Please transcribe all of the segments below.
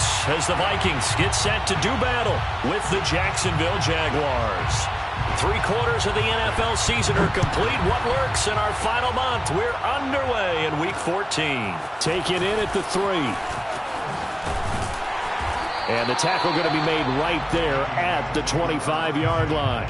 starts as the Vikings get set to do battle with the Jacksonville Jaguars. 3/4 of the NFL season are complete. What works in our final month? We're underway in Week 14. Taken in at the 3. And the tackle going to be made right there at the 25-yard line.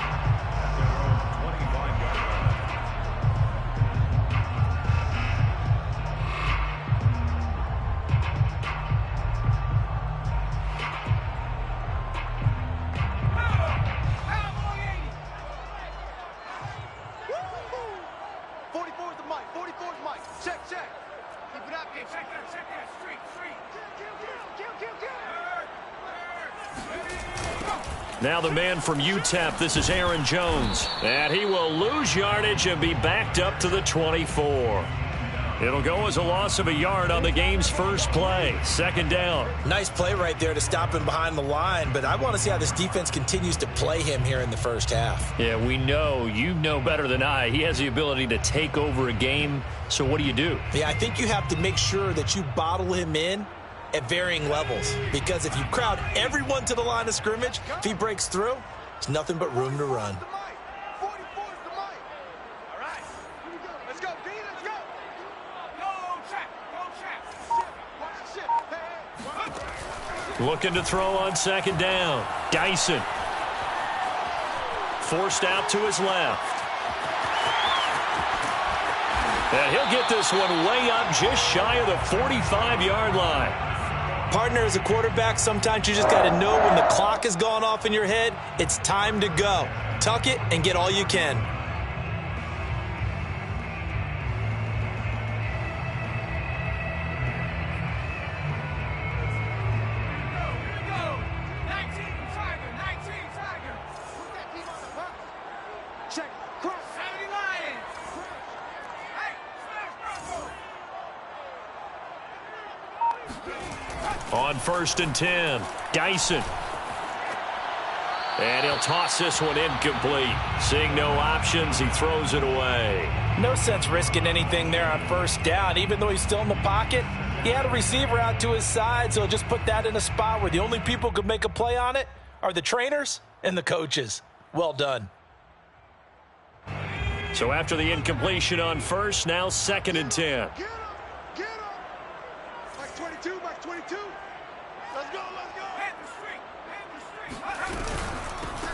Now the man from UTEP, this is Aaron Jones. And he will lose yardage and be backed up to the 24. It'll go as a loss of a yard on the game's first play. 2nd down. Nice play right there to stop him behind the line, but I want to see how this defense continues to play him here in the first half. Yeah, we know. You know better than I. He has the ability to take over a game, so what do you do? Yeah, I think you have to make sure that you bottle him in at varying levels, because if you crowd everyone to the line of scrimmage, if he breaks through, there's nothing but room to run. Looking to throw on 2nd down. Dyson. Forced out to his left. And he'll get this one way up just shy of the 45-yard line. Partner, as a quarterback, sometimes you just got to know when the clock has gone off in your head, it's time to go. Tuck it and get all you can. On 1st and 10, Dyson. And he'll toss this one incomplete. Seeing no options, he throws it away. No sense risking anything there on 1st down. Even though he's still in the pocket, he had a receiver out to his side, so just put that in a spot where the only people who could make a play on it are the trainers and the coaches. Well done. So after the incompletion on 1st, now 2nd and 10.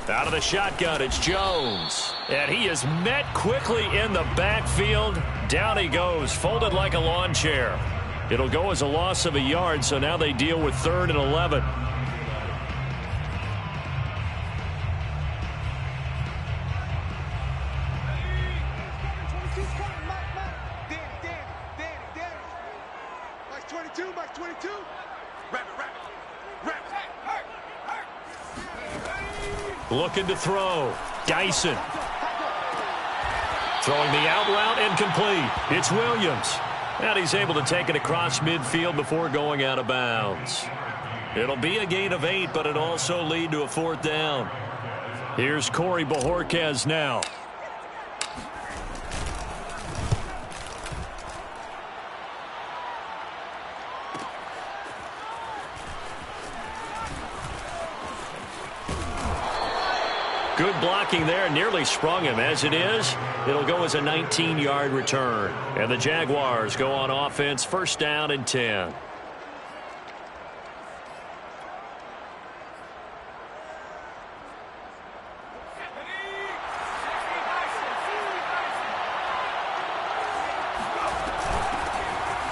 Out of the shotgun, it's Jones. And he is met quickly in the backfield. Down he goes, folded like a lawn chair. It'll go as a loss of a yard, so now they deal with 3rd and 11. Looking to throw. Dyson. Throwing the out route incomplete. It's Williams. And he's able to take it across midfield before going out of bounds. It'll be a gain of 8, but it'll also lead to a 4th down. Here's Corey Bojorquez now. Good blocking there, nearly sprung him. As it is, it'll go as a 19-yard return. And the Jaguars go on offense, 1st down and 10.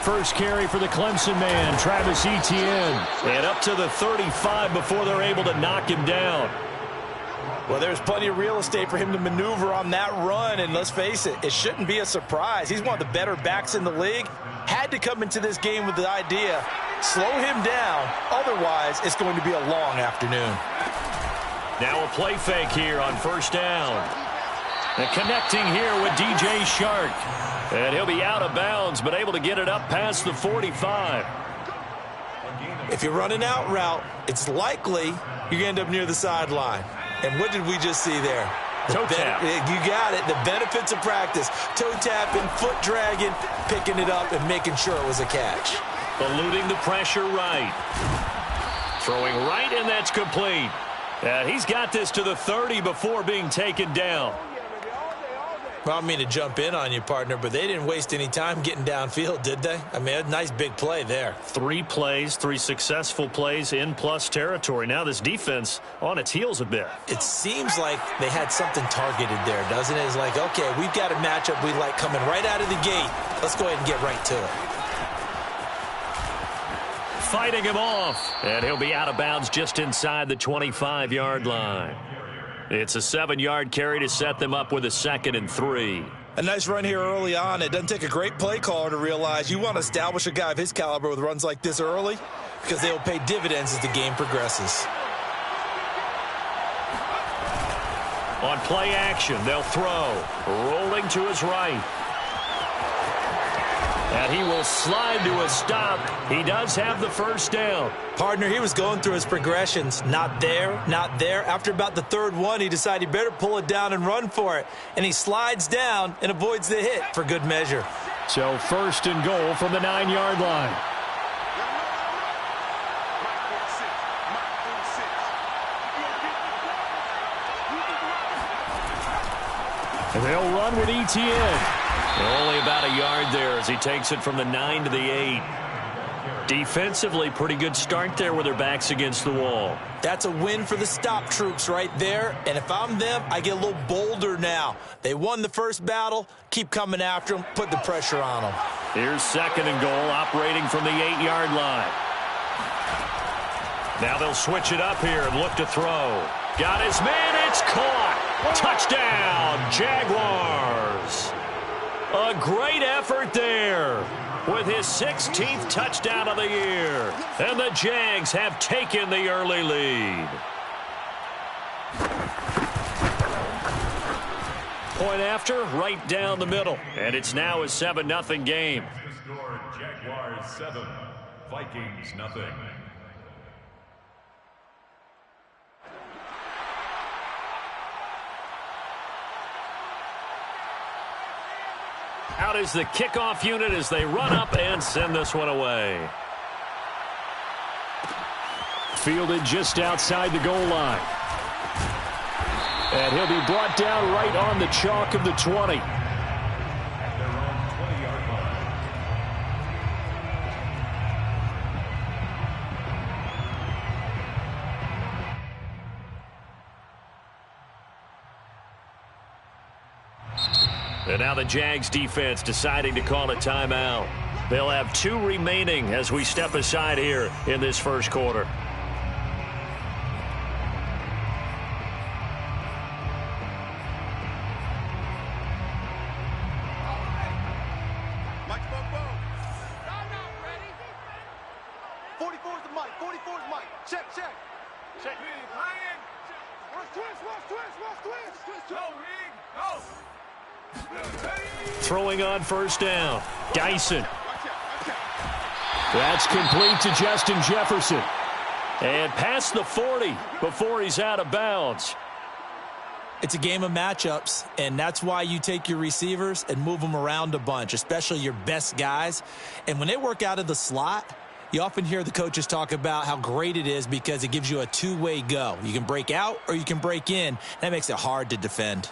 First carry for the Clemson man, Travis Etienne. And up to the 35 before they're able to knock him down. Well, there's plenty of real estate for him to maneuver on that run, and let's face it, it shouldn't be a surprise. He's one of the better backs in the league. Had to come into this game with the idea, slow him down, otherwise it's going to be a long afternoon. Now a play fake here on 1st down. And connecting here with DJ Shark. And he'll be out of bounds, but able to get it up past the 45. If you run an out route, it's likely you're going to end up near the sideline. And what did we just see there? Toe tap. You got it. The benefits of practice. Toe tapping, foot dragging, picking it up, and making sure it was a catch. Eluding the pressure right. Throwing right, and that's complete. He's got this to the 30 before being taken down. Well, I don't mean to jump in on you, partner, but they didn't waste any time getting downfield, did they? I mean, a nice big play there. 3 plays, 3 successful plays in plus territory. Now this defense on its heels a bit. It seems like they had something targeted there, doesn't it? It's like, okay, we've got a matchup we like coming right out of the gate. Let's go ahead and get right to it. Fighting him off, and he'll be out of bounds just inside the 25-yard line. It's a 7-yard carry to set them up with a 2nd and 3. A nice run here early on. It doesn't take a great play caller to realize you want to establish a guy of his caliber with runs like this early because they will pay dividends as the game progresses. On play action, they'll throw. Rolling to his right. And he will slide to a stop. He does have the first down. Partner, he was going through his progressions. Not there, not there. After about the 3rd one, he decided he better pull it down and run for it. And he slides down and avoids the hit for good measure. So 1st and goal from the 9-yard line. And they'll run with ETN. Only about a yard there as he takes it from the 9 to the 8. Defensively, pretty good start there with their backs against the wall. That's a win for the stop troops right there. And if I'm them, I get a little bolder now. They won the first battle. Keep coming after them. Put the pressure on them. Here's 2nd and goal, operating from the 8-yard line. Now they'll switch it up here and look to throw. Got his man. It's caught. Touchdown, Jaguars. A great effort there with his 16th touchdown of the year. And the Jags have taken the early lead. Point after, right down the middle. And it's now a 7-0 game. Jaguars 7, Vikings nothing. Out is the kickoff unit as they run up and send this one away. Fielded just outside the goal line. And he'll be brought down right on the chalk of the 20. At their own 20-yard line. And now the Jags defense deciding to call a timeout. They'll have 2 remaining as we step aside here in this first quarter. Throwing on first down. Dyson. That's complete to Justin Jefferson. And past the 40 before he's out of bounds. It's a game of matchups, and that's why you take your receivers and move them around a bunch, especially your best guys. And when they work out of the slot, you often hear the coaches talk about how great it is because it gives you a two-way go. You can break out or you can break in. That makes it hard to defend.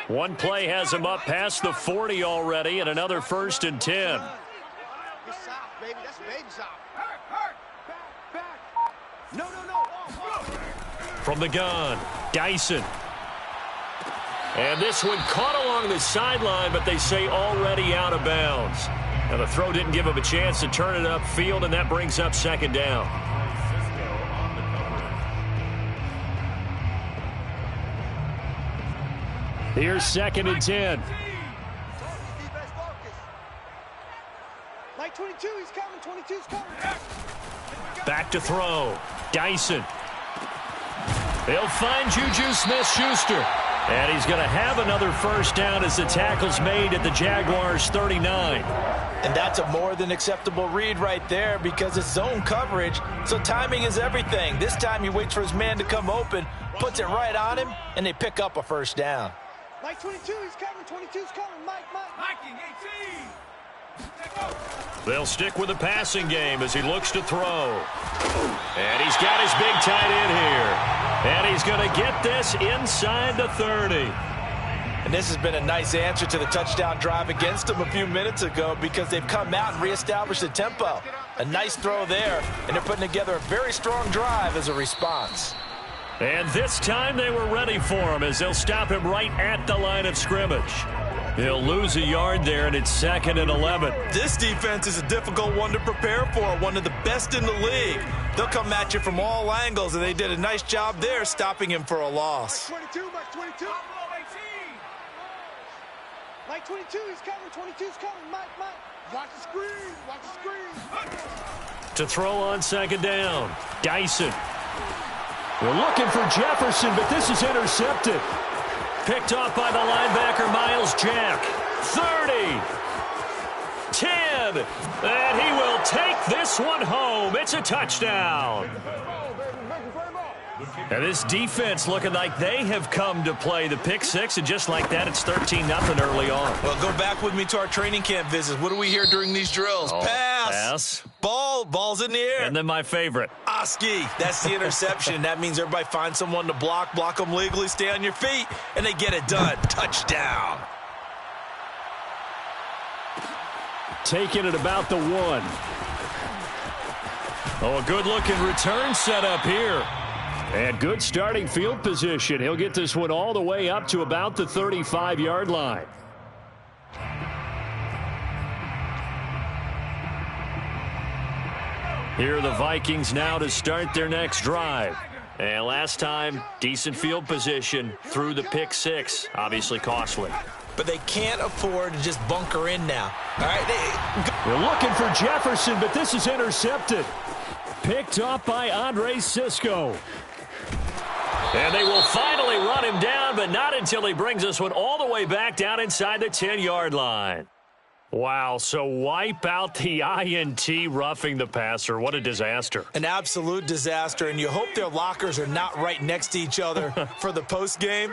One play has him up past the 40 already, and another 1st and 10. From the gun, Dyson. And this one caught along the sideline, but they say already out of bounds. Now the throw didn't give him a chance to turn it upfield, and that brings up 2nd down. Here's 2nd and 10. Like 22, he's coming. 22's coming. Back to throw. Dyson. They'll find Juju Smith-Schuster. And he's going to have another first down as the tackle's made at the Jaguars 39. And that's a more than acceptable read right there because it's zone coverage, so timing is everything. This time he waits for his man to come open, puts it right on him, and they pick up a first down. Mike 22, he's coming. 22's coming. Mike. Viking 18. They'll stick with the passing game as he looks to throw. And he's got his big tight end here. And he's going to get this inside the 30. And this has been a nice answer to the touchdown drive against them a few minutes ago because they've come out and reestablished the tempo. A nice throw there, and they're putting together a very strong drive as a response. And this time they were ready for him as they'll stop him right at the line of scrimmage. He'll lose a yard there, and it's 2nd and 11. This defense is a difficult one to prepare for, one of the best in the league. They'll come at you from all angles, and they did a nice job there stopping him for a loss. Mike 22. Mike 22, he's coming. 22's coming. Mike. Watch the screen. To throw on 2nd down. Dyson. We're looking for Jefferson, but this is intercepted. Picked off by the linebacker, Miles Jack. 30. 10. And he will take this one home. It's a touchdown. And this defense looking like they have come to play the pick six, and just like that, it's 13-0 early on. Well, go back with me to our training camp visits. What do we hear during these drills? Pass. Ball's in the air. And then my favorite. Oski. That's the interception. That means everybody finds someone to block them legally, stay on your feet, and they get it done. Touchdown. Taking it about the 1. Oh, a good-looking return set up here. And good starting field position. He'll get this one all the way up to about the 35-yard line. Here are the Vikings now to start their next drive. And last time, decent field position through the pick six. Obviously costly. But they can't afford to just bunker in now. All right, they're looking for Jefferson, but this is intercepted. Picked up by Andre Sisco. And they will finally run him down, but not until he brings this one all the way back down inside the 10-yard line. Wow, so wipe out the INT roughing the passer. What a disaster. An absolute disaster, and you hope their lockers are not right next to each other for the postgame.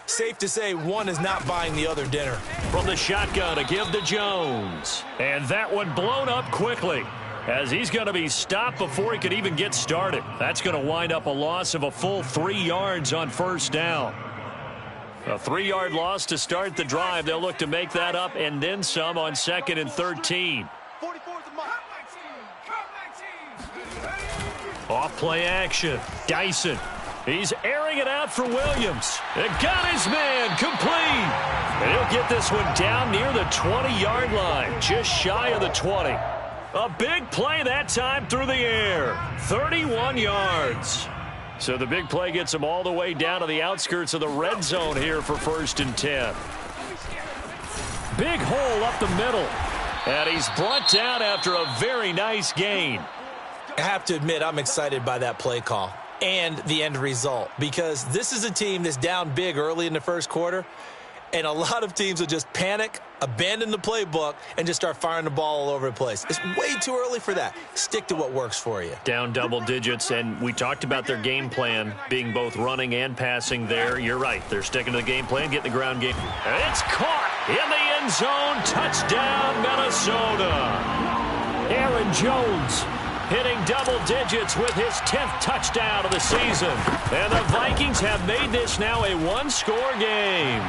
Safe to say one is not buying the other dinner. From the shotgun, a give to Jones. And that one blown up quickly, as he's going to be stopped before he could even get started. That's going to wind up a loss of a full 3 yards on 1st down. A 3-yard loss to start the drive. They'll look to make that up and then some on 2nd and 13. Off play action. Dyson. He's airing it out for Williams. And got his man complete. And he'll get this one down near the 20-yard line, just shy of the 20. A big play that time through the air. 31 yards. So the big play gets him all the way down to the outskirts of the red zone here for 1st and 10. Big hole up the middle. And he's brought down after a very nice gain. I have to admit, I'm excited by that play call and the end result, because this is a team that's down big early in the first quarter, and a lot of teams will just panic, abandon the playbook, and just start firing the ball all over the place. It's way too early for that. Stick to what works for you. Down double digits, and we talked about their game plan being both running and passing there. You're right. They're sticking to the game plan, getting the ground game. And it's caught in the end zone. Touchdown, Minnesota. Aaron Jones hitting double digits with his 10th touchdown of the season. And the Vikings have made this now a one-score game.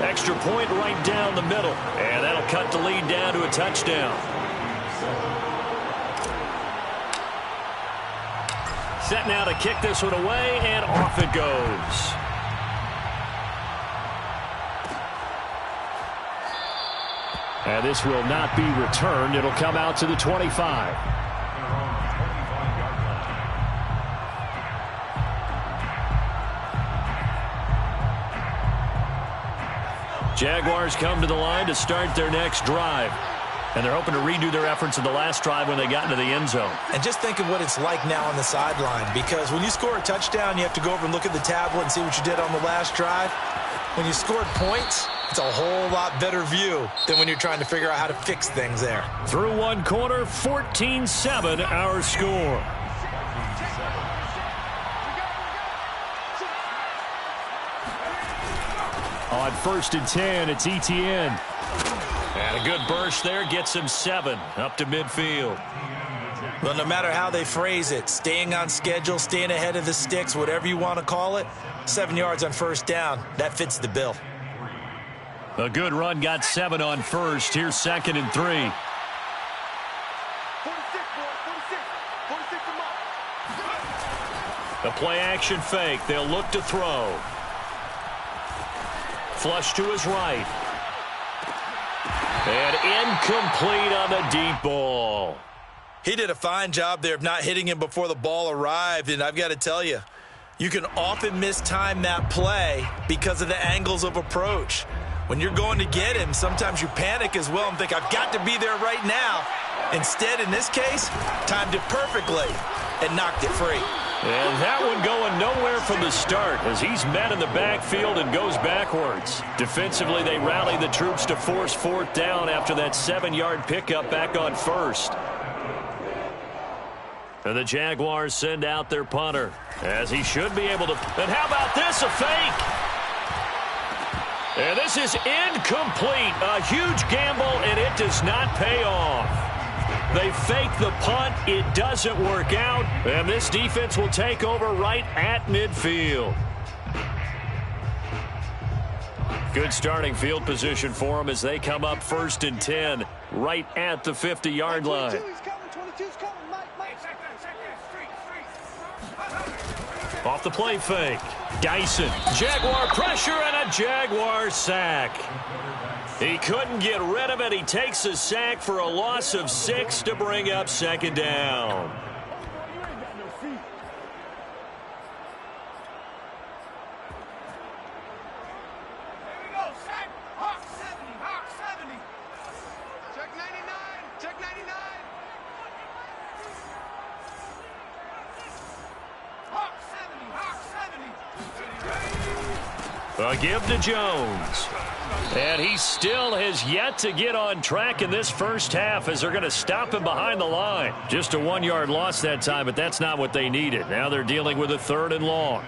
Extra point right down the middle. And that'll cut the lead down to a touchdown. Set now to kick this one away, and off it goes. And this will not be returned. It'll come out to the 25. Jaguars come to the line to start their next drive. And they're hoping to redo their efforts in the last drive when they got into the end zone. And just think of what it's like now on the sideline, because when you score a touchdown, you have to go over and look at the tablet and see what you did on the last drive. When you scored points, it's a whole lot better view than when you're trying to figure out how to fix things there. Through one quarter, 14-7 our score. On 1st and 10, it's ETN. And a good burst there gets him 7 up to midfield. Well, no matter how they phrase it, staying on schedule, staying ahead of the sticks, whatever you want to call it, 7 yards on 1st down, that fits the bill. A good run got 7 on 1st. Here's 2nd and 3. 46, boy, 46 them up. The play action fake. They'll look to throw. Flush to his right. And incomplete on the deep ball. He did a fine job there of not hitting him before the ball arrived, and I've got to tell you, you can often mistime that play because of the angles of approach. When you're going to get him, sometimes you panic as well and think, I've got to be there right now. Instead, in this case, timed it perfectly and knocked it free. And that one going nowhere from the start as he's met in the backfield and goes backwards. Defensively, they rally the troops to force 4th down after that 7-yard pickup back on 1st. And the Jaguars send out their punter as he should be able to. And how about this, a fake? And this is incomplete. A huge gamble, and it does not pay off. They fake the punt. It doesn't work out. And this defense will take over right at midfield. Good starting field position for them as they come up 1st and 10 right at the 50-yard line. 22's coming, 22's coming. Mike. Off the play fake. Dyson. Jaguar pressure and a Jaguar sack. He couldn't get rid of it. He takes a sack for a loss of 6 to bring up 2nd down. A give to Jones. And he still has yet to get on track in this first half as they're going to stop him behind the line. Just a 1-yard loss that time, but that's not what they needed. Now they're dealing with a 3rd and long.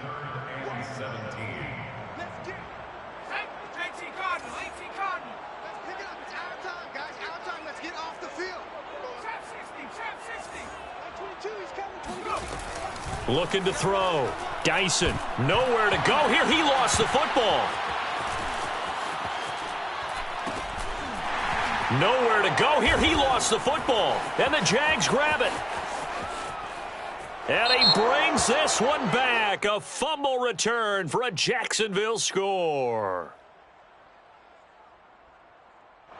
Looking to throw. Dyson, nowhere to go here. He lost the football. Nowhere to go here. He lost the football. And the Jags grab it. And he brings this one back. A fumble return for a Jacksonville score.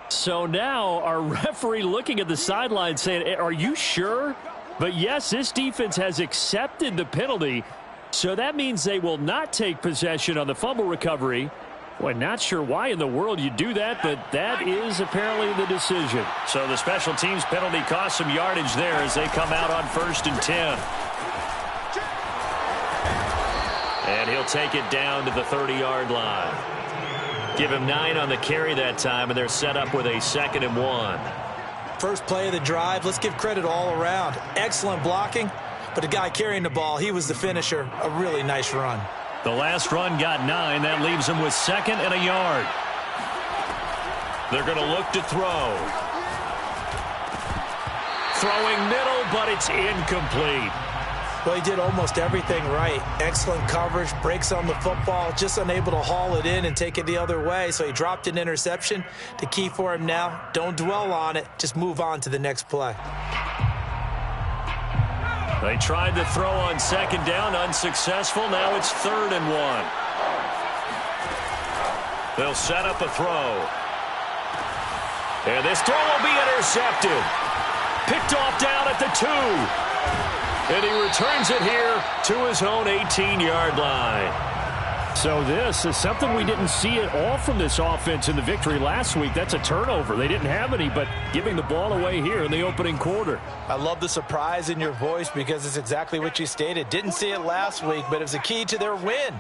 So now our referee looking at the sideline saying, are you sure? But yes, this defense has accepted the penalty, so that means they will not take possession on the fumble recovery. Well, not sure why in the world you do that, but that is apparently the decision. So the special teams penalty cost some yardage there as they come out on 1st and 10. And he'll take it down to the 30-yard line. Give him 9 on the carry that time, and they're set up with a 2nd and 1. First play of the drive, let's give credit all around. Excellent blocking, but the guy carrying the ball, he was the finisher. A really nice run. The last run got 9. That leaves him with 2nd and a yard. They're going to look to throw. Throwing middle, but it's incomplete. Well, he did almost everything right. Excellent coverage, breaks on the football, just unable to haul it in and take it the other way. So he dropped an interception. The key for him now, don't dwell on it. Just move on to the next play. They tried to throw on 2nd down, unsuccessful. Now it's 3rd and 1. They'll set up a throw. And this throw will be intercepted. Picked off down at the 2. And he returns it here to his own 18-yard line. So this is something we didn't see at all from this offense in the victory last week. That's a turnover. They didn't have any, but giving the ball away here in the opening quarter. I love the surprise in your voice because it's exactly what you stated. Didn't see it last week, but it was a key to their win.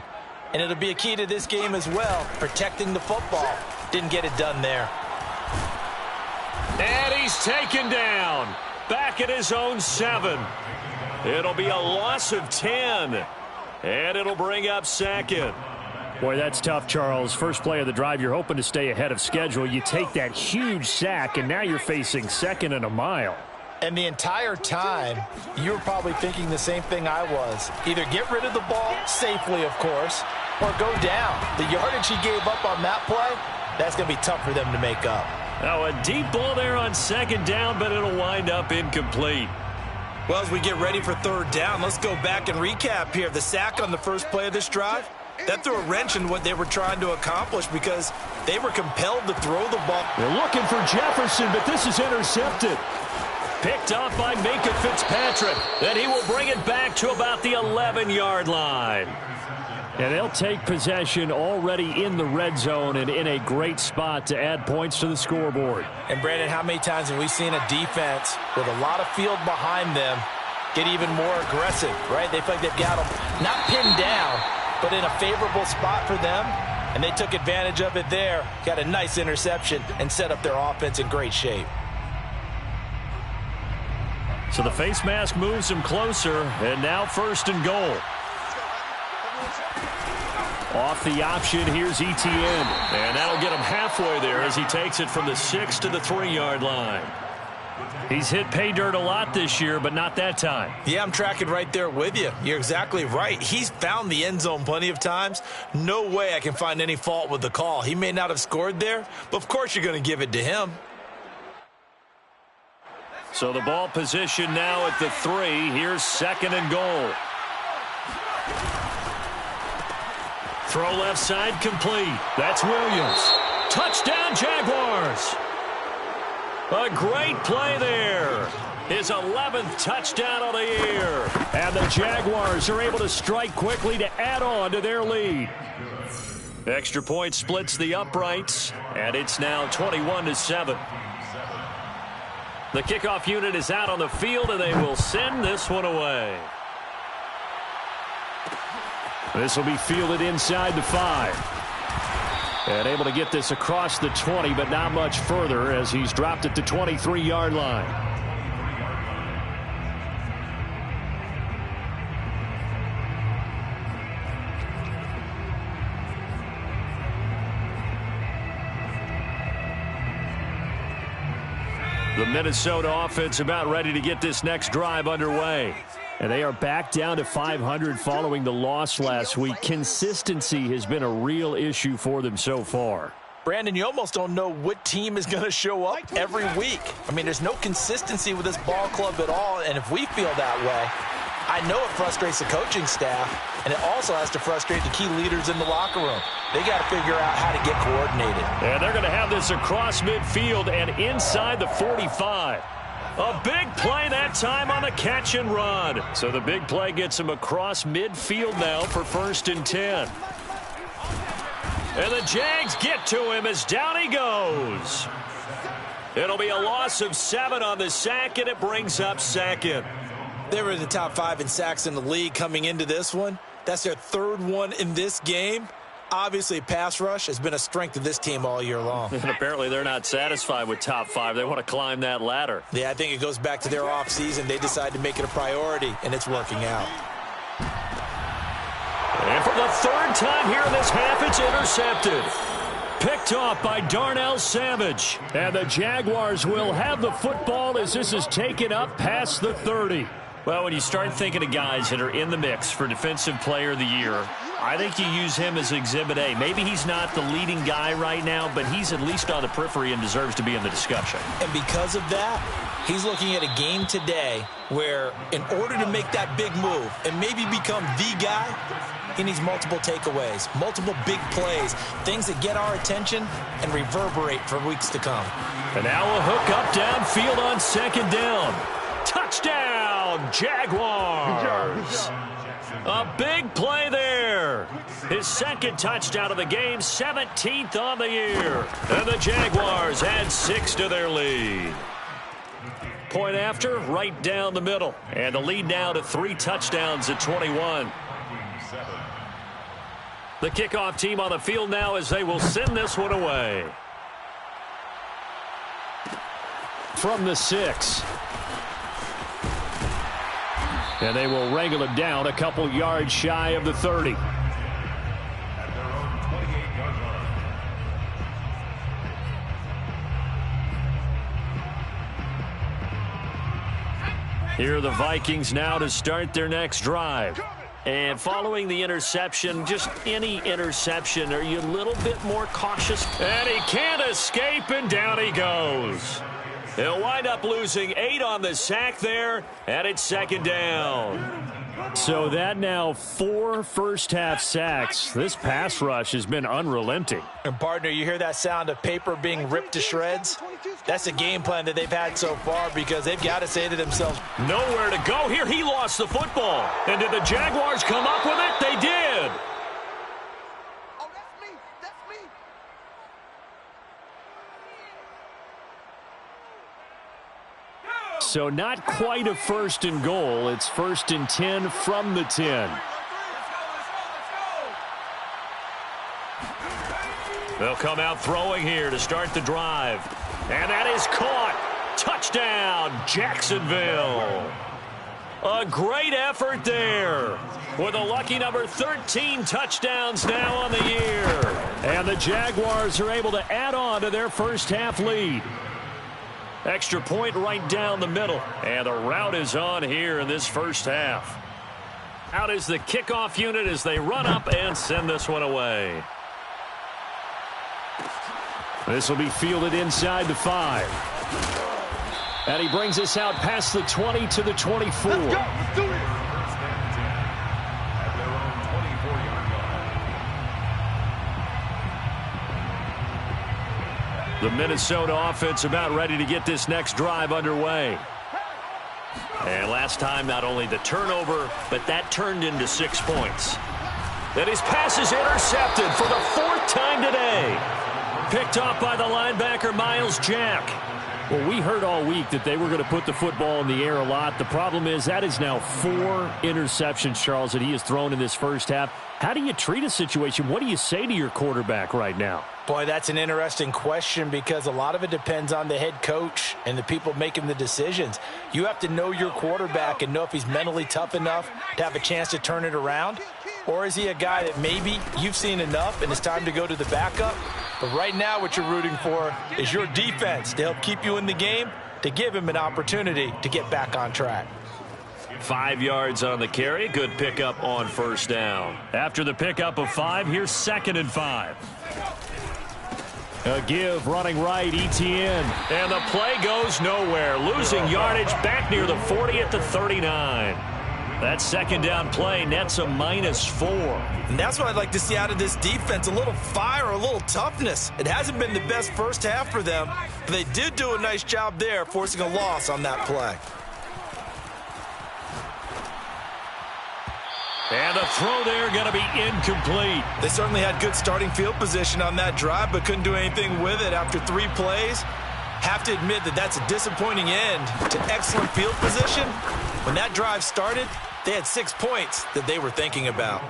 And it'll be a key to this game as well, protecting the football. Didn't get it done there. And he's taken down. Back at his own 7. It'll be a loss of 10. And it'll bring up 2nd. Boy, that's tough, Charles. First play of the drive, you're hoping to stay ahead of schedule. You take that huge sack, and now you're facing 2nd and a mile. And the entire time, you were probably thinking the same thing I was. Either get rid of the ball safely, of course, or go down. The yardage he gave up on that play, that's going to be tough for them to make up. Now a deep ball there on 2nd down, but it'll wind up incomplete. Well, as we get ready for 3rd down, let's go back and recap here. The sack on the first play of this drive, that threw a wrench in what they were trying to accomplish because they were compelled to throw the ball. They're looking for Jefferson, but this is intercepted. Picked off by Minka Fitzpatrick. Then he will bring it back to about the 11-yard line. And they'll take possession already in the red zone and in a great spot to add points to the scoreboard. And, Brandon, how many times have we seen a defense with a lot of field behind them get even more aggressive, right? They feel like they've got them not pinned down, but in a favorable spot for them, and they took advantage of it there, got a nice interception, and set up their offense in great shape. So the face mask moves him closer, and now 1st and goal. Off the option, here's Etienne. And that'll get him halfway there as he takes it from the 6 to the 3-yard line. He's hit pay dirt a lot this year, but not that time. Yeah, I'm tracking right there with you. You're exactly right. He's found the end zone plenty of times. No way I can find any fault with the call. He may not have scored there, but of course you're going to give it to him. So the ball position now at the 3. Here's 2nd and goal. Throw left side complete. That's Williams. Touchdown Jaguars. A great play there. His 11th touchdown of the year. And the Jaguars are able to strike quickly to add on to their lead. Extra point splits the uprights, and it's now 21-7. The kickoff unit is out on the field, and they will send this one away. This will be fielded inside the 5. And able to get this across the 20, but not much further as he's dropped at the 23-yard line. The Minnesota offense about ready to get this next drive underway. And they are back down to 500 following the loss last week. Consistency has been a real issue for them so far. Brandon, you almost don't know what team is going to show up every week. I mean, there's no consistency with this ball club at all, and if we feel that way, I know it frustrates the coaching staff, and it also has to frustrate the key leaders in the locker room. They got to figure out how to get coordinated. And they're going to have this across midfield and inside the 45. A big play that time on the catch and run. So the big play gets him across midfield now for 1st and 10. And the Jags get to him as down he goes. It'll be a loss of 7 on the sack, and it brings up 2nd. They were in the top 5 in sacks in the league coming into this one. That's their 3rd one in this game. Obviously, pass rush has been a strength of this team all year long. And apparently they're not satisfied with top 5. They want to climb that ladder. Yeah, I think it goes back to their offseason. They decided to make it a priority, and it's working out. And for the 3rd time here in this half, it's intercepted. Picked off by Darnell Savage. And the Jaguars will have the football as this is taken up past the 30. Well, when you start thinking of guys that are in the mix for Defensive Player of the Year, I think you use him as Exhibit A. Maybe he's not the leading guy right now, but he's at least on the periphery and deserves to be in the discussion. And because of that, he's looking at a game today where in order to make that big move and maybe become the guy, he needs multiple takeaways, multiple big plays, things that get our attention and reverberate for weeks to come. And now a hook up downfield on 2nd down. Touchdown, Jaguars. A big play there. His 2nd touchdown of the game, 17th on the year. And the Jaguars add 6 to their lead. Point after, right down the middle. And the lead now to 3 touchdowns at 21. The kickoff team on the field now as they will send this one away. From the 6. And they will wrangle him down a couple yards shy of the 30. Here are the Vikings now to start their next drive. And following the interception, just any interception, are you a little bit more cautious? And he can't escape, and down he goes. He'll wind up losing 8 on the sack there, and it's second down. So that now 4 first-half sacks. This pass rush has been unrelenting. And, partner, you hear that sound of paper being ripped to shreds? That's a game plan that they've had so far because they've got to say to themselves, nowhere to go here. He lost the football. And did the Jaguars come up with it? They did. Oh, that's me. That's me. So not quite a first and goal. It's first and 10 from the 10. They'll come out throwing here to start the drive. And that is caught. Touchdown, Jacksonville. A great effort there with a lucky number 13 touchdowns now on the year. And the Jaguars are able to add on to their first half lead. Extra point right down the middle. And the route is on here in this first half. Out is the kickoff unit as they run up and send this one away. This will be fielded inside the 5. And he brings us out past the 20 to the 24. Let's go. Let's do it. First and 10 at their own 24-yard line. The Minnesota offense about ready to get this next drive underway. And last time, not only the turnover, but that turned into 6 points. Then his pass is intercepted for the 4th time today. Picked off by the linebacker, Miles Jack. Well, we heard all week that they were going to put the football in the air a lot. The problem is that is now 4 interceptions, Charles, that he has thrown in this first half. How do you treat a situation? What do you say to your quarterback right now? Boy, that's an interesting question because a lot of it depends on the head coach and the people making the decisions. You have to know your quarterback and know if he's mentally tough enough to have a chance to turn it around. Or is he a guy that maybe you've seen enough and it's time to go to the backup? But right now what you're rooting for is your defense to help keep you in the game, to give him an opportunity to get back on track. 5 yards on the carry. Good pickup on first down. After the pickup of 5, here's 2nd and 5. A give running right, Etienne. And the play goes nowhere. Losing yardage back near the 40 at the 39. That second down play nets a -4. And that's what I'd like to see out of this defense, a little fire, a little toughness. It hasn't been the best first half for them, but they did do a nice job there forcing a loss on that play. And the throw there going to be incomplete. They certainly had good starting field position on that drive, but couldn't do anything with it after 3 plays. Have to admit that that's a disappointing end to excellent field position. When that drive started, they had 6 points that they were thinking about.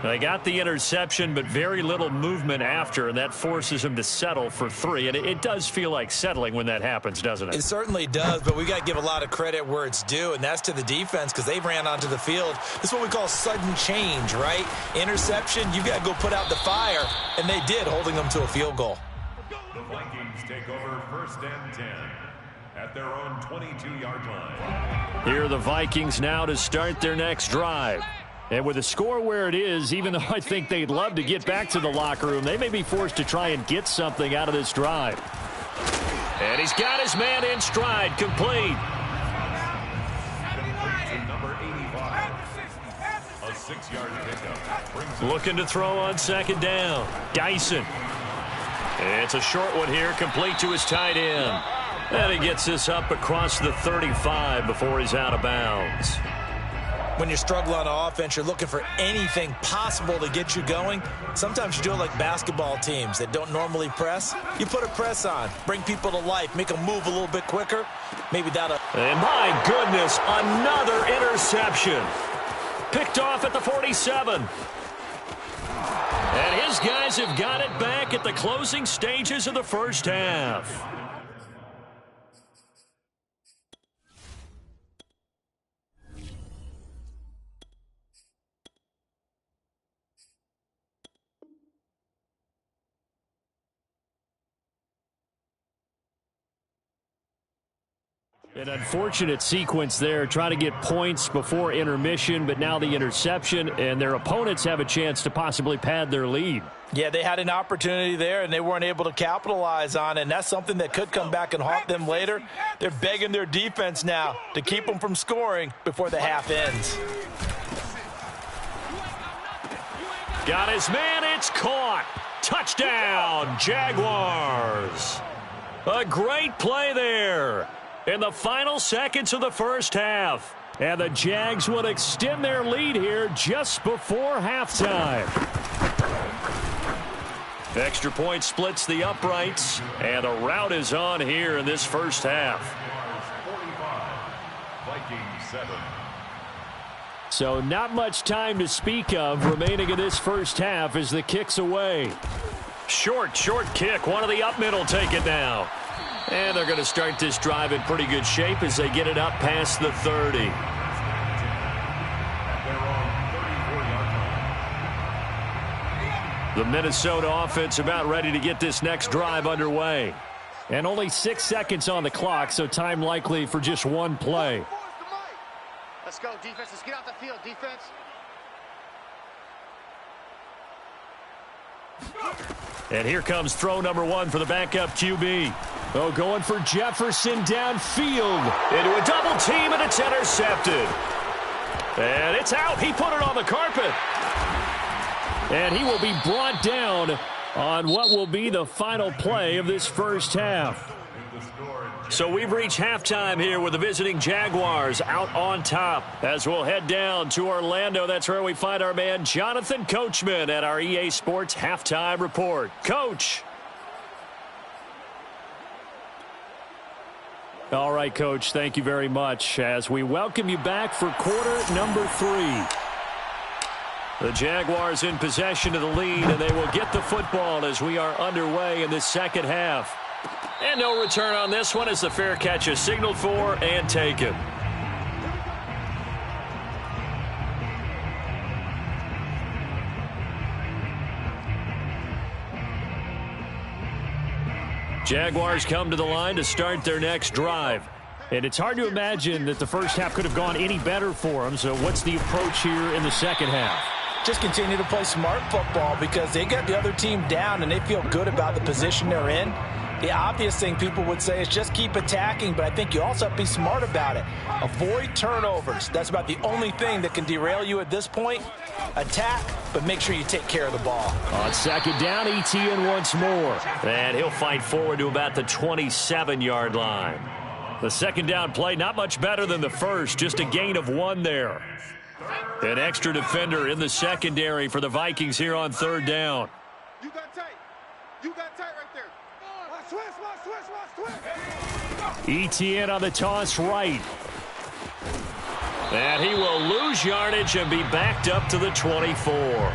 They got the interception, but very little movement after, and that forces them to settle for 3. And it does feel like settling when that happens, doesn't it? It certainly does, but we got to give a lot of credit where it's due, and that's to the defense because they ran onto the field. This is what we call sudden change, right? Interception, you've got to go put out the fire, and they did, holding them to a field goal. The Vikings take over first and 10 at their own 22-yard line. Here are the Vikings now to start their next drive. And with the score where it is, even though I think they'd love to get back to the locker room, they may be forced to try and get something out of this drive. And he's got his man in stride, complete. To number 85. A 6-yard pickup brings it. Looking to throw on second down. Dyson. It's a short one here, complete to his tight end. And he gets this up across the 35 before he's out of bounds. When you struggle on offense, you're looking for anything possible to get you going. Sometimes you do it like basketball teams that don't normally press. You put a press on, bring people to life, make them move a little bit quicker. Maybe that'll... And my goodness, another interception. Picked off at the 47. And his guys have got it back at the closing stages of the first half. An unfortunate sequence there, trying to get points before intermission, but now the interception, and their opponents have a chance to possibly pad their lead. Yeah, they had an opportunity there, and they weren't able to capitalize on it, and that's something that could come back and haunt them later. They're begging their defense now to keep them from scoring before the half ends. Got his man, it's caught. Touchdown, Jaguars. A great play there in the final seconds of the first half. And the Jags will extend their lead here just before halftime. Extra point splits the uprights, and the rout is on here in this first half. 45, Vikings 7. So not much time to speak of remaining in this first half as the kick's away. Short kick. One of the up middle take it now. And they're going to start this drive in pretty good shape as they get it up past the 30. At their own 34-yard line. The Minnesota offense about ready to get this next drive underway. And only 6 seconds on the clock, so time likely for just one play. Let's go, defense. Let's get out the field, defense. And here comes throw number 1 for the backup QB. Oh, going for Jefferson downfield. Into a double team, and it's intercepted. And it's out. He put it on the carpet. And he will be brought down on what will be the final play of this first half. So we've reached halftime here with the visiting Jaguars out on top. As we'll head down to Orlando, that's where we find our man Jonathan Coachman at our EA Sports Halftime Report. Coach. All right, Coach, thank you very much as we welcome you back for quarter number 3. The Jaguars in possession of the lead, and they will get the football as we are underway in this second half. And no return on this one as the fair catch is signaled for and taken. Jaguars come to the line to start their next drive. And it's hard to imagine that the first half could have gone any better for them. So what's the approach here in the second half? Just continue to play smart football because they got the other team down and they feel good about the position they're in. The obvious thing people would say is just keep attacking, but I think you also have to be smart about it. Avoid turnovers. That's about the only thing that can derail you at this point. Attack, but make sure you take care of the ball. On second down, Etienne once more. And he'll fight forward to about the 27-yard line. The second down play, not much better than the first, just a gain of 1 there. An extra defender in the secondary for the Vikings here on third down. You got tight. You got tight right there. Switch. Etienne on the toss right. And he will lose yardage and be backed up to the 24.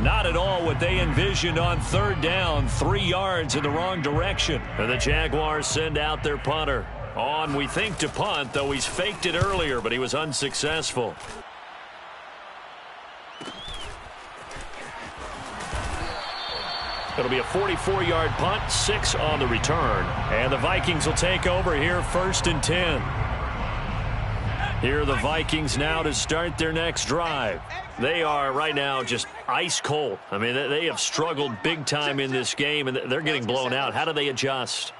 Not at all what they envisioned on third down. 3 yards in the wrong direction. And the Jaguars send out their punter. On, we think, to punt, though he's faked it earlier, but he was unsuccessful. It'll be a 44-yard punt, 6 on the return. And the Vikings will take over here, 1st and 10. Here are the Vikings now to start their next drive. They are right now just ice cold. I mean, they have struggled big time in this game, and they're getting blown out. How do they adjust?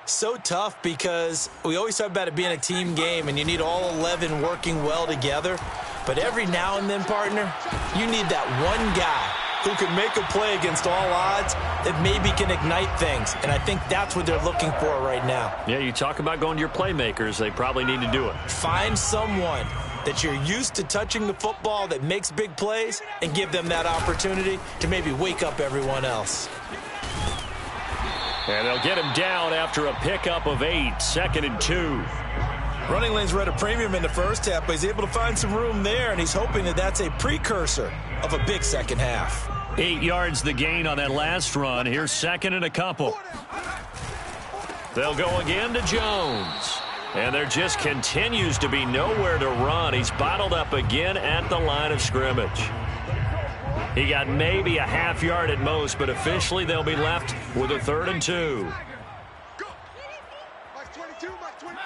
So tough because we always talk about it being a team game, and you need all 11 working well together. But every now and then, partner, you need that one guy who can make a play against all odds that maybe can ignite things. And I think that's what they're looking for right now. Yeah, you talk about going to your playmakers. They probably need to do it. Find someone that you're used to touching the football that makes big plays and give them that opportunity to maybe wake up everyone else. And they'll get him down after a pickup of 8, 2nd and 2. Running lanes were at a premium in the first half, but he's able to find some room there, and he's hoping that that's a precursor of a big second half. 8 yards the gain on that last run. Here's 2nd and a couple. They'll go again to Jones. And there just continues to be nowhere to run. He's bottled up again at the line of scrimmage. He got maybe a half yard at most, but officially they'll be left with a 3rd and 2. 22, Mike 20.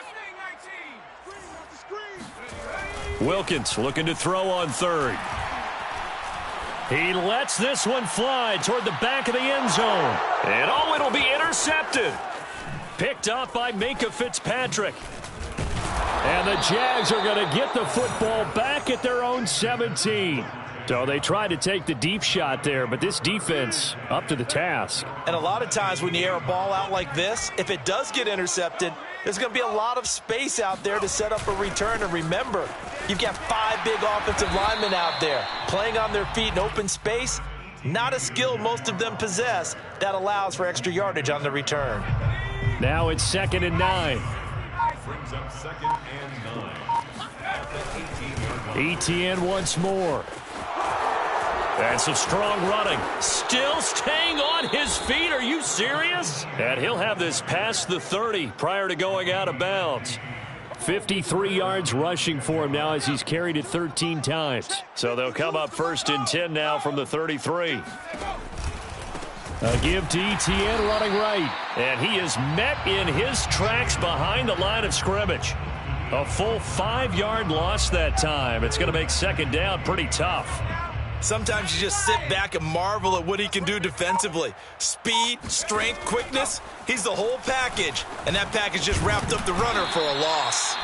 Screen, watch the screen. Wilkins looking to throw on third. He lets this one fly toward the back of the end zone. And it'll be intercepted. Picked off by Minkah Fitzpatrick. And the Jags are going to get the football back at their own 17. So they tried to take the deep shot there, but this defense up to the task. And a lot of times when you air a ball out like this, if it does get intercepted, there's going to be a lot of space out there to set up a return. And remember, you've got 5 big offensive linemen out there playing on their feet in open space. Not a skill most of them possess that allows for extra yardage on the return. Now it's 2nd and 9. Brings up 2nd and 9. At the 18-yard line. ETN once more. And some strong running. Still staying on his feet. Are you serious? And he'll have this past the 30 prior to going out of bounds. 53 yards rushing for him now as he's carried it 13 times. So they'll come up 1st and 10 now from the 33. A give to ETN running right. And he is met in his tracks behind the line of scrimmage. A full 5-yard loss that time. It's going to make 2nd down pretty tough. Sometimes you just sit back and marvel at what he can do defensively. Speed, strength, quickness, he's the whole package. And that package just wrapped up the runner for a loss.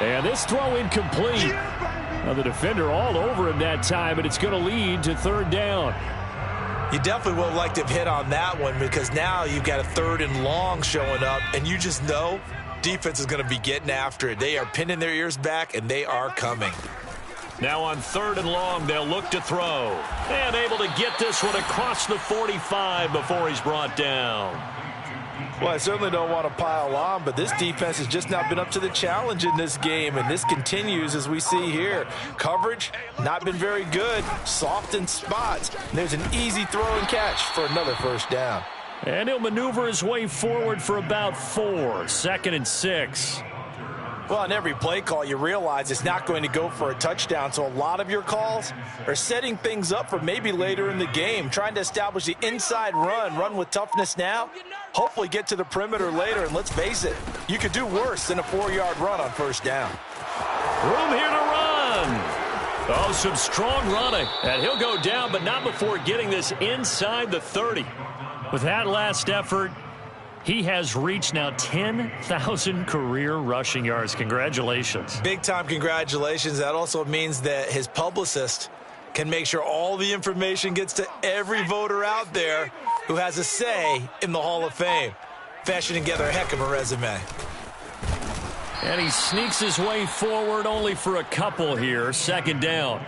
And this throw incomplete. Now the defender all over him that time, and it's going to lead to 3rd down. You definitely would have liked to have hit on that one because now you've got a 3rd and long showing up, and you just know defense is going to be getting after it. They are pinning their ears back, and they are coming. Now on 3rd and long, they'll look to throw. And able to get this one across the 45 before he's brought down. Well, I certainly don't want to pile on, but this defense has just not been up to the challenge in this game, and this continues as we see here. Coverage, not been very good, soft in spots. And there's an easy throw and catch for another 1st down. And he'll maneuver his way forward for about 4, 2nd and 6. Well, on every play call, you realize it's not going to go for a touchdown, so a lot of your calls are setting things up for maybe later in the game, trying to establish the inside run with toughness now, hopefully get to the perimeter later, and let's face it, you could do worse than a 4-yard run on 1st down. Room here to run. Oh, some strong running, and he'll go down, but not before getting this inside the 30. With that last effort, he has reached now 10,000 career rushing yards. Congratulations. Big-time congratulations. That also means that his publicist can make sure all the information gets to every voter out there who has a say in the Hall of Fame. Fashioning together a heck of a resume. And he sneaks his way forward only for a couple here. 2nd down.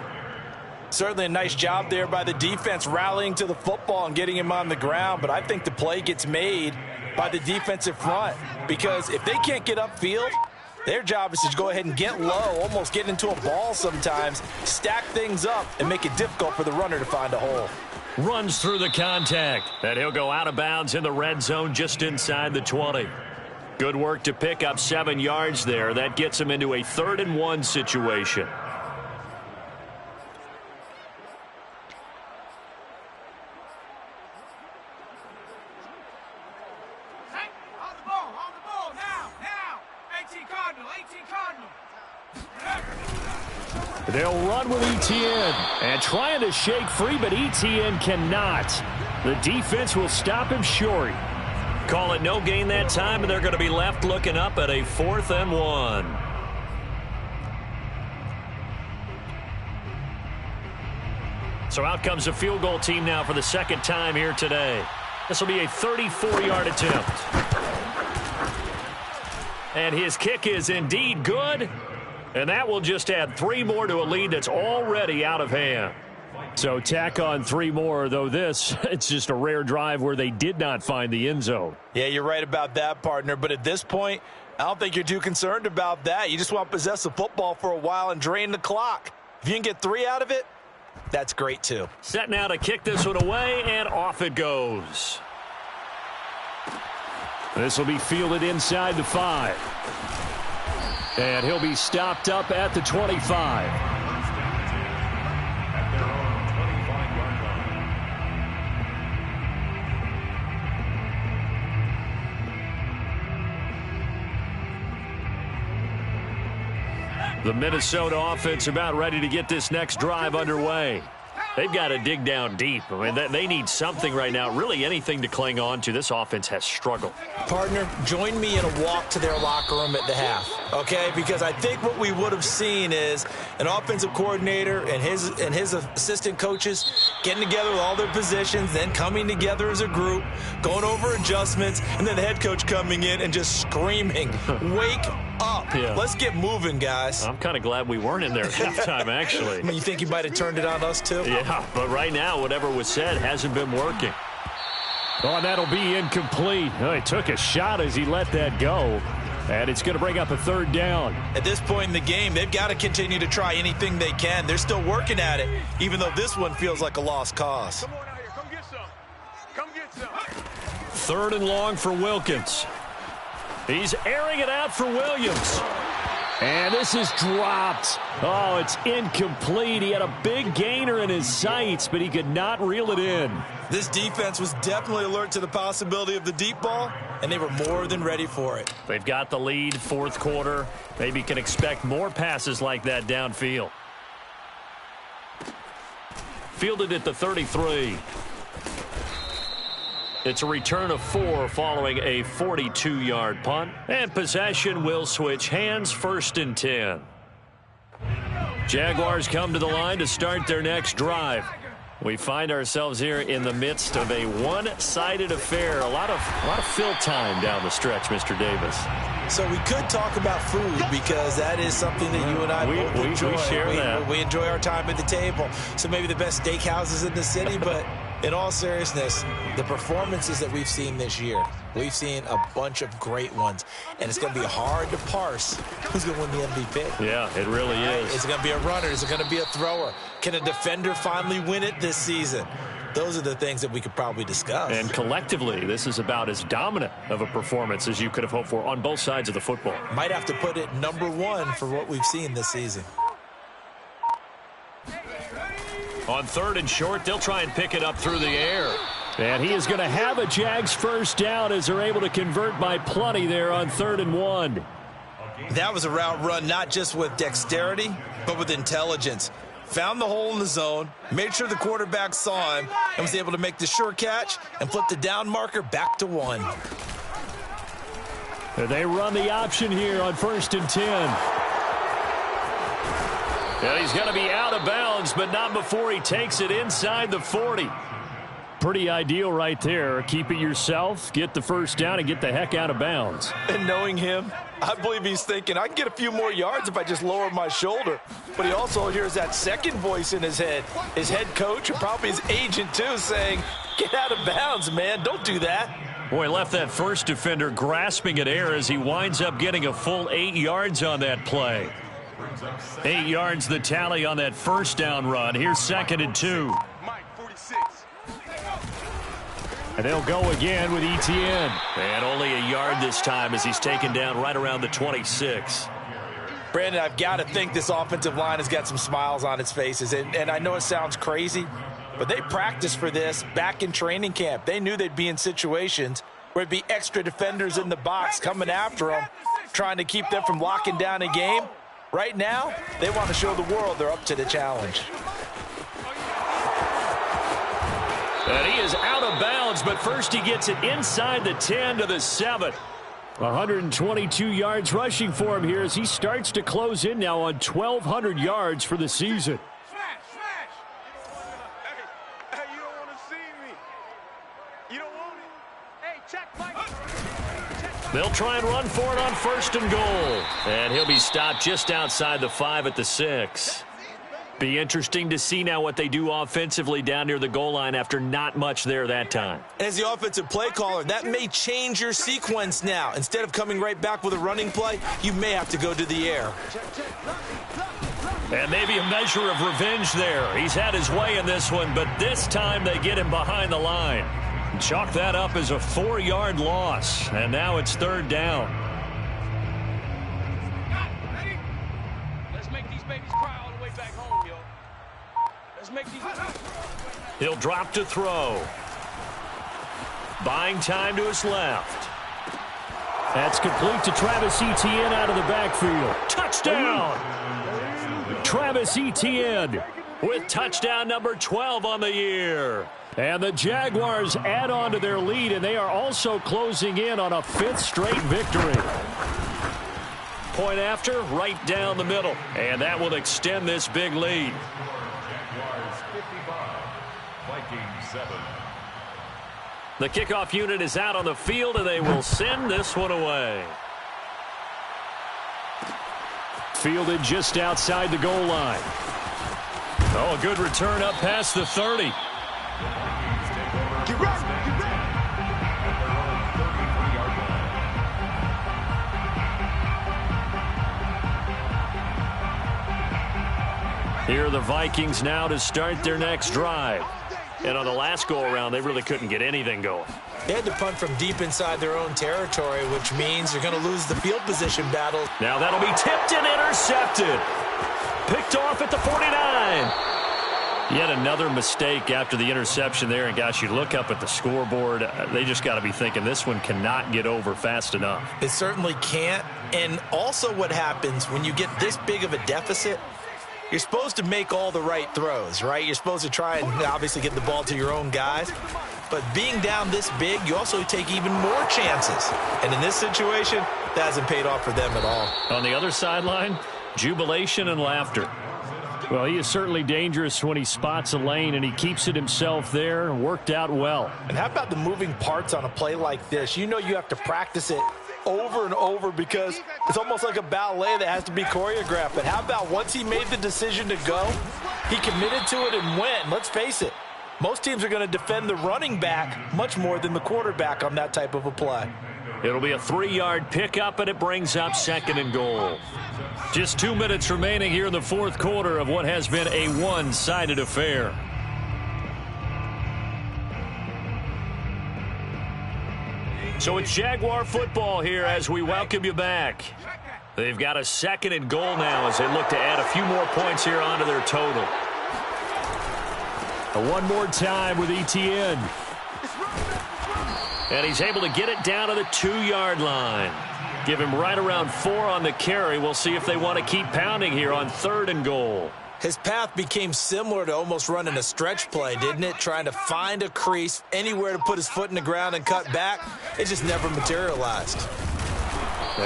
Certainly a nice job there by the defense rallying to the football and getting him on the ground, but I think the play gets made by the defensive front, because if they can't get upfield, their job is to go ahead and get low, almost get into a ball sometimes, stack things up, and make it difficult for the runner to find a hole. Runs through the contact, and he'll go out of bounds in the red zone just inside the 20. Good work to pick up 7 yards there. That gets him into a 3rd and 1 situation. They'll run with ETN and trying to shake free, but ETN cannot. The defense will stop him short. Call it no gain that time, and they're going to be left looking up at a 4th and 1. So out comes a field goal team now for the 2nd time here today. This will be a 34-yard attempt. And his kick is indeed good. And that will just add 3 more to a lead that's already out of hand. So tack on 3 more, though this, it's just a rare drive where they did not find the end zone. Yeah, you're right about that, partner. But at this point, I don't think you're too concerned about that. You just want to possess the football for a while and drain the clock. If you can get 3 out of it, that's great too. Set now to kick this one away, and off it goes. This will be fielded inside the 5. And he'll be stopped up at the 25. The Minnesota offense about ready to get this next drive underway. They've got to dig down deep. I mean, they need something right now, really anything to cling on to. This offense has struggled. Partner, join me in a walk to their locker room at the half, okay? Because I think what we would have seen is an offensive coordinator and his assistant coaches getting together with all their positions, then coming together as a group, going over adjustments, and then the head coach coming in and just screaming, wake up. Yeah. Let's get moving, guys. I'm kind of glad we weren't in there at halftime, actually. I mean, you think you might have turned it on us, too? Yeah, but right now, whatever was said hasn't been working. Oh, and that'll be incomplete. Oh, he took a shot as he let that go. And it's going to bring up a third down. At this point in the game, they've got to continue to try anything they can. They're still working at it, even though this one feels like a lost cause. Come on out here. Come get some. Come get some. Third and long for Wilkins. He's airing it out for Williams. And this is dropped. Oh, it's incomplete. He had a big gainer in his sights, but he could not reel it in. This defense was definitely alert to the possibility of the deep ball, and they were more than ready for it. They've got the lead, fourth quarter. Maybe can expect more passes like that downfield. Fielded at the 33. It's a return of 4 following a 42-yard punt. And possession will switch hands, 1st and 10. Jaguars come to the line to start their next drive. We find ourselves here in the midst of a one-sided affair. A lot of fill time down the stretch, Mr. Davis. So we could talk about food because that is something that you and I both enjoy. We share that. We enjoy our time at the table. So maybe the best steakhouses in the city, but in all seriousness, the performances that we've seen this year, we've seen a bunch of great ones, and it's going to be hard to parse who's going to win the MVP. Yeah, it really is. Is it going to be a runner? Is it going to be a thrower? Can a defender finally win it this season? Those are the things that we could probably discuss. And collectively, this is about as dominant of a performance as you could have hoped for on both sides of the football. Might have to put it #1 for what we've seen this season. On 3rd and short, they'll try and pick it up through the air. And he is going to have a Jags first down as they're able to convert by plenty there on 3rd and 1. That was a route run not just with dexterity, but with intelligence. Found the hole in the zone, made sure the quarterback saw him, and was able to make the sure catch and flip the down marker back to 1. And they run the option here on 1st and 10. Yeah, he's going to be out of bounds, but not before he takes it inside the 40. Pretty ideal right there. Keep it yourself, get the first down, and get the heck out of bounds. And knowing him, I believe he's thinking, I can get a few more yards if I just lower my shoulder. But he also hears that second voice in his head, his head coach and probably his agent too, saying, get out of bounds, man. Don't do that. Boy, left that first defender grasping at air as he winds up getting a full 8 yards on that play. 8 yards the tally on that first down run. Here's 2nd and 2. Mike, 46. And they'll go again with Etienne. And only a yard this time as he's taken down right around the 26. Brandon, I've got to think this offensive line has got some smiles on its faces. And I know it sounds crazy, but they practiced for this back in training camp. They knew they'd be in situations where it'd be extra defenders in the box coming after them, trying to keep them from locking down a game. Right now, they want to show the world they're up to the challenge. And he is out of bounds, but first he gets it inside the 10 to the 7. 122 yards rushing for him here as he starts to close in now on 1,200 yards for the season. Smash! Hey, you don't want to see me. You don't want it. Hey, check, Mike. They'll try and run for it on 1st and goal. And he'll be stopped just outside the 5 at the 6. Be interesting to see now what they do offensively down near the goal line after not much there that time. As the offensive play caller, that may change your sequence now. Instead of coming right back with a running play, you may have to go to the air. And maybe a measure of revenge there. He's had his way in this one, but this time they get him behind the line. Chalk that up as a 4-yard loss. And now it's 3rd down. Let's make these babies cry all the way back home, yo. Let's make these... He'll drop to throw. Buying time to his left. That's complete to Travis Etienne out of the backfield. Touchdown! Travis Etienne with touchdown number 12 on the year. And the Jaguars add on to their lead, and they are also closing in on a 5th straight victory. Point after, right down the middle. And that will extend this big lead. Jaguars 55, Vikings 7. The kickoff unit is out on the field, and they will send this one away. Fielded just outside the goal line. Oh, a good return up past the 30. Get ready, get ready. At their own 33-yard line. Here are the Vikings now to start their next drive. And on the last go-around, they really couldn't get anything going. They had to punt from deep inside their own territory, which means they're going to lose the field position battle. Now that'll be tipped and intercepted. Picked off at the 49. Yet another mistake after the interception there. And, gosh, you look up at the scoreboard. They just got to be thinking this one cannot get over fast enough. It certainly can't. And also what happens when you get this big of a deficit, you're supposed to make all the right throws, right? You're supposed to try and obviously get the ball to your own guys. But being down this big, you also take even more chances. And in this situation, that hasn't paid off for them at all. On the other sideline, jubilation and laughter. Well, he is certainly dangerous when he spots a lane, and he keeps it himself there and worked out well. And how about the moving parts on a play like this? You know you have to practice it over and over because it's almost like a ballet that has to be choreographed. But how about once he made the decision to go, he committed to it and went. Let's face it, most teams are going to defend the running back much more than the quarterback on that type of a play. It'll be a 3-yard pickup, and it brings up 2nd and goal. Just 2 minutes remaining here in the 4th quarter of what has been a one-sided affair. So it's Jaguar football here as we welcome you back. They've got a 2nd and goal now as they look to add a few more points here onto their total. One more time with Etienne. And he's able to get it down to the 2-yard line. Give him right around 4 on the carry. We'll see if they want to keep pounding here on 3rd and goal. His path became similar to almost running a stretch play, didn't it? Trying to find a crease, anywhere to put his foot in the ground and cut back. It just never materialized.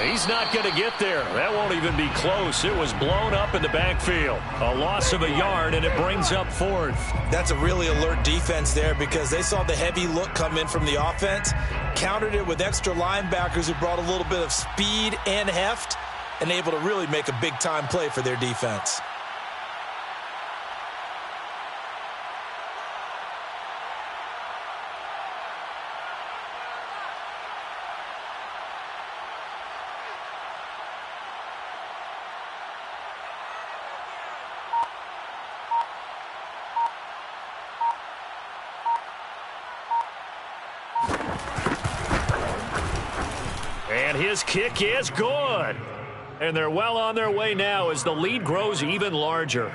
He's not going to get there. That won't even be close. It was blown up in the backfield. A loss of a yard, and it brings up 4th. That's a really alert defense there because they saw the heavy look come in from the offense, countered it with extra linebackers who brought a little bit of speed and heft, and able to really make a big-time play for their defense. And his kick is good. And they're well on their way now as the lead grows even larger.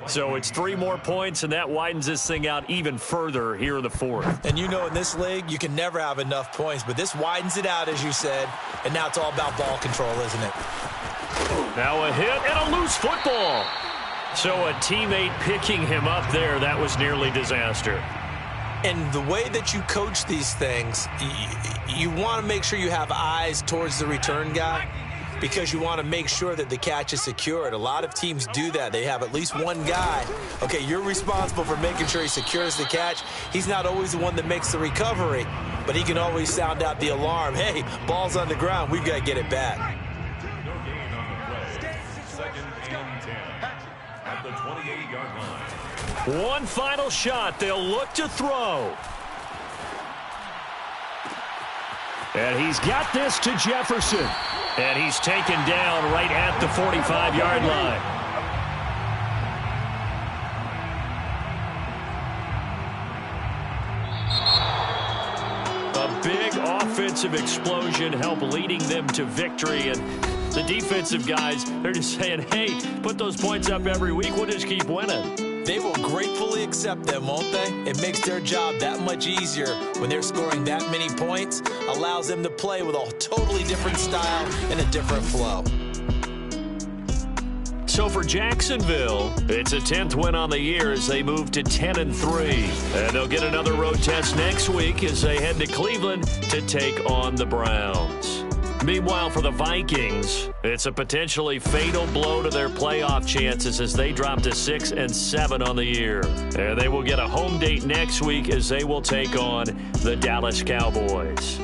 So it's 3 more points, and that widens this thing out even further here in the 4th. And you know in this league, you can never have enough points, but this widens it out, as you said, and now it's all about ball control, isn't it? Now a hit and a loose football. So a teammate picking him up there, that was nearly disaster. And the way that you coach these things, you want to make sure you have eyes towards the return guy because you want to make sure that the catch is secured. A lot of teams do that. They have at least one guy. Okay, you're responsible for making sure he secures the catch. He's not always the one that makes the recovery, but he can always sound out the alarm. Hey, ball's on the ground. We've got to get it back. No gain on the play. 2nd and 10 at the 28-yard line. One final shot. They'll look to throw. And he's got this to Jefferson. And he's taken down right at the 45-yard line. A big offensive explosion helped leading them to victory. And the defensive guys, they're just saying, hey, put those points up every week. We'll just keep winning. They will gratefully accept them, won't they? It makes their job that much easier when they're scoring that many points, allows them to play with a totally different style and a different flow. So for Jacksonville, it's a 10th win on the year as they move to 10-3. And they'll get another road test next week as they head to Cleveland to take on the Browns. Meanwhile, for the Vikings, it's a potentially fatal blow to their playoff chances as they drop to 6-7 on the year. And they will get a home date next week as they will take on the Dallas Cowboys.